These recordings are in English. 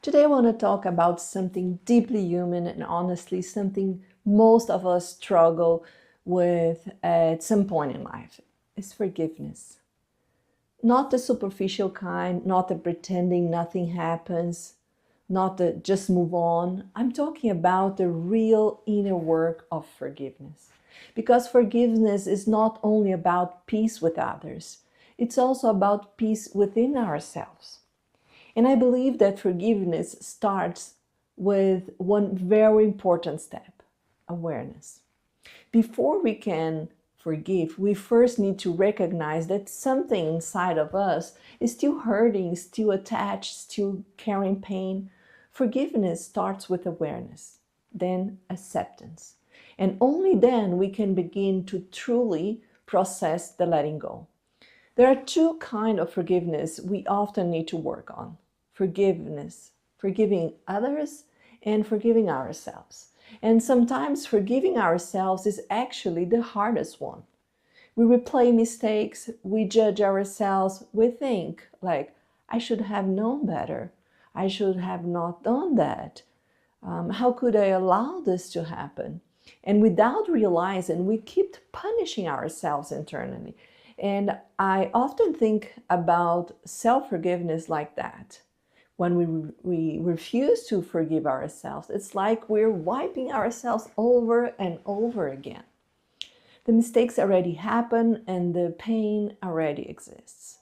Today I want to talk about something deeply human and honestly something most of us struggle with at some point in life. It's forgiveness. Not the superficial kind, not the pretending nothing happens, not the just move on. I'm talking about the real inner work of forgiveness. Because forgiveness is not only about peace with others, it's also about peace within ourselves. And I believe that forgiveness starts with one very important step: awareness. Before we can forgive, we first need to recognize that something inside of us is still hurting, still attached, still carrying pain. Forgiveness starts with awareness, then acceptance. And only then we can begin to truly process the letting go. There are two kinds of forgiveness we often need to work on: forgiveness, forgiving others, and forgiving ourselves. And sometimes forgiving ourselves is actually the hardest one. We replay mistakes, we judge ourselves, we think like, I should have known better. I should have not done that. How could I allow this to happen? And without realizing, we keep punishing ourselves internally. And I often think about self-forgiveness like that. When we refuse to forgive ourselves, it's like we're wiping ourselves over and over again. The mistakes already happen and the pain already exists.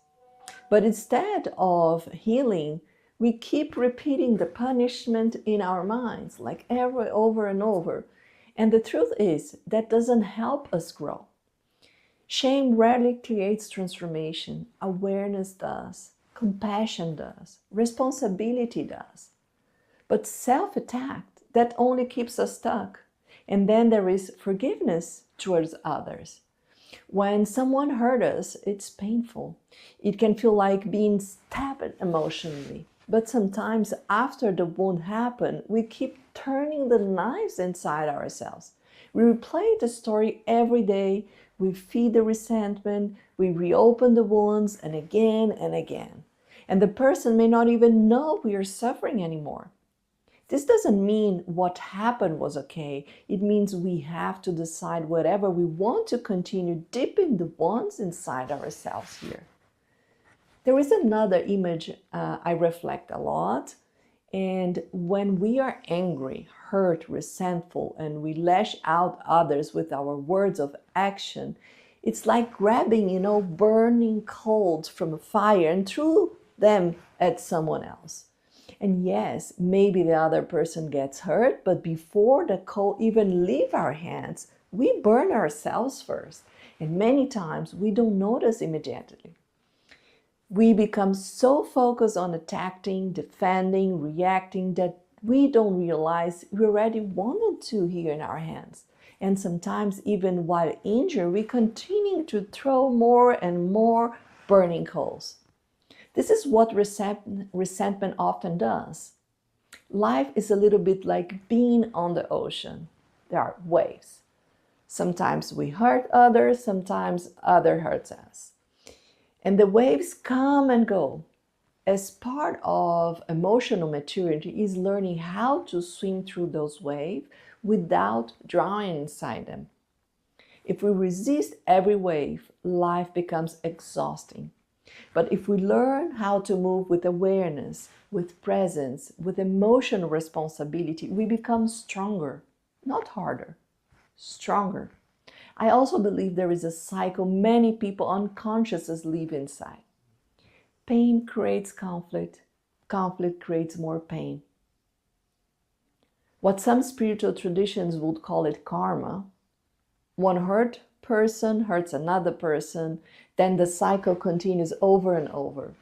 But instead of healing, we keep repeating the punishment in our minds, like over and over. And the truth is, that doesn't help us grow. Shame rarely creates transformation. Awareness does. Compassion does. Responsibility does. But self-attack, that only keeps us stuck. And then there is forgiveness towards others. When someone hurt us, it's painful. It can feel like being stabbed emotionally. But sometimes after the wound happened, we keep turning the knives inside ourselves. We replay the story every day. We feed the resentment. We reopen the wounds and again and again. And the person may not even know we are suffering anymore. This doesn't mean what happened was okay. It means we have to decide whatever we want to continue dipping the wounds inside ourselves here. There is another image I reflect a lot. And when we are angry, hurt, resentful, and we lash out others with our words of action, it's like grabbing, burning coals from a fire and threw them at someone else. And yes, maybe the other person gets hurt, but before the coal even leave our hands, we burn ourselves first. And many times we don't notice immediately. We become so focused on attacking, defending, reacting that we don't realize we already wanted to here in our hands. And sometimes even while injured, we continue to throw more and more burning coals. This is what resentment often does. Life is a little bit like being on the ocean. There are waves. Sometimes we hurt others, sometimes others hurt us. And the waves come and go. As part of emotional maturity is learning how to swim through those waves without drowning inside them. If we resist every wave, life becomes exhausting. But if we learn how to move with awareness, with presence, with emotional responsibility, we become stronger, not harder, stronger. I also believe there is a cycle many people unconsciously live inside. Pain creates conflict, conflict creates more pain. What some spiritual traditions would call it karma. One hurt person hurts another person, then the cycle continues over and over.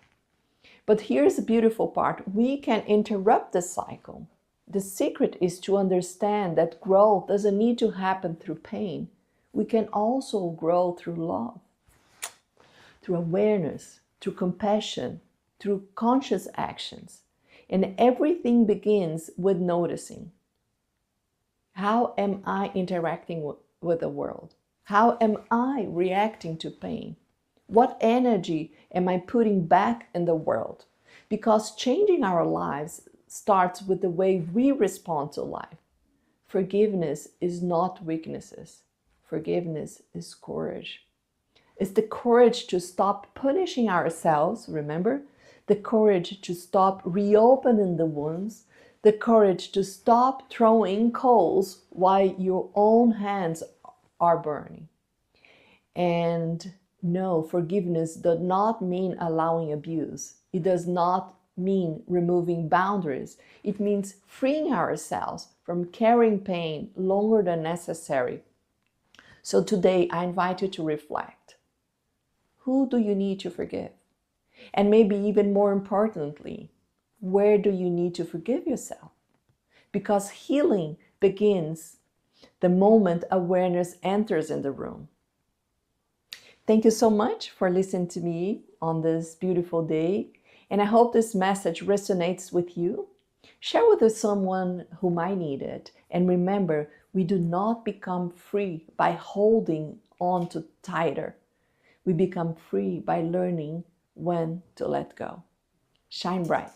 But here's the beautiful part: we can interrupt the cycle. The secret is to understand that growth doesn't need to happen through pain. We can also grow through love, through awareness, through compassion, through conscious actions. And everything begins with noticing. How am I interacting with the world? How am I reacting to pain? What energy am I putting back in the world? Because changing our lives starts with the way we respond to life. Forgiveness is not weaknesses. Forgiveness is courage. It's the courage to stop punishing ourselves, remember? The courage to stop reopening the wounds. The courage to stop throwing coals while your own hands are burning. And no, forgiveness does not mean allowing abuse. It does not mean removing boundaries. It means freeing ourselves from carrying pain longer than necessary. So today, I invite you to reflect. Who do you need to forgive? And maybe even more importantly, where do you need to forgive yourself? Because healing begins the moment awareness enters in the room. Thank you so much for listening to me on this beautiful day. And I hope this message resonates with you. Share with someone who might need it. And remember, we do not become free by holding on to tighter. We become free by learning when to let go. Shine bright.